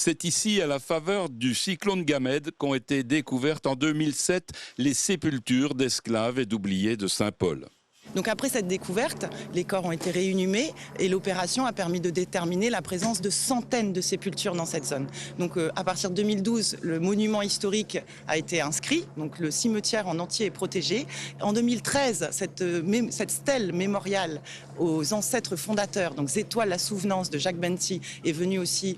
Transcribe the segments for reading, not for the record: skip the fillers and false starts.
C'est ici, à la faveur du cyclone Gamed, qu'ont été découvertes en 2007 les sépultures d'esclaves et d'oubliés de Saint-Paul. Donc après cette découverte, les corps ont été réinhumés et l'opération a permis de déterminer la présence de centaines de sépultures dans cette zone. Donc à partir de 2012, le monument historique a été inscrit, donc le cimetière en entier est protégé. En 2013, cette stèle mémoriale aux ancêtres fondateurs, donc Zétoile la Souvenance de Jacques Benty, est venue aussi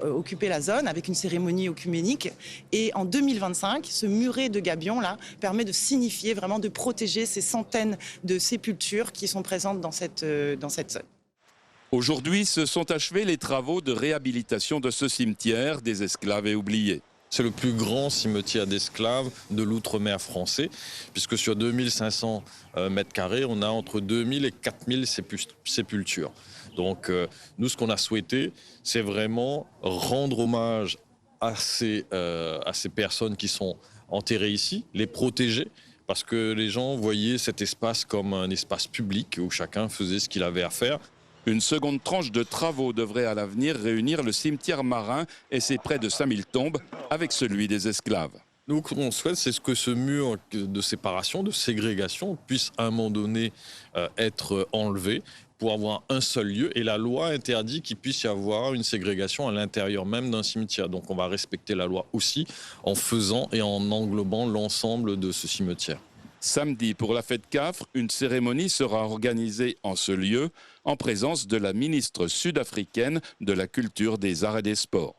occuper la zone avec une cérémonie œcuménique. Et en 2025, ce muret de gabion là permet de signifier, vraiment de protéger ces centaines de sépultures qui sont présentes dans cette zone. Aujourd'hui, se sont achevés les travaux de réhabilitation de ce cimetière des esclaves et oubliés. C'est le plus grand cimetière d'esclaves de l'outre-mer français, puisque sur 2500 mètres carrés, on a entre 2000 et 4000 sépultures. Donc nous, ce qu'on a souhaité, c'est vraiment rendre hommage à ces personnes qui sont enterrées ici, les protéger, parce que les gens voyaient cet espace comme un espace public où chacun faisait ce qu'il avait à faire. Une seconde tranche de travaux devrait à l'avenir réunir le cimetière marin et ses près de 5000 tombes avec celui des esclaves. Nous, ce qu'on souhaite, c'est que ce mur de séparation, de ségrégation, puisse à un moment donné être enlevé pour avoir un seul lieu. Et la loi interdit qu'il puisse y avoir une ségrégation à l'intérieur même d'un cimetière. Donc on va respecter la loi aussi en faisant et en englobant l'ensemble de ce cimetière. Samedi, pour la fête Cafre, une cérémonie sera organisée en ce lieu en présence de la ministre sud-africaine de la Culture, des Arts et des Sports.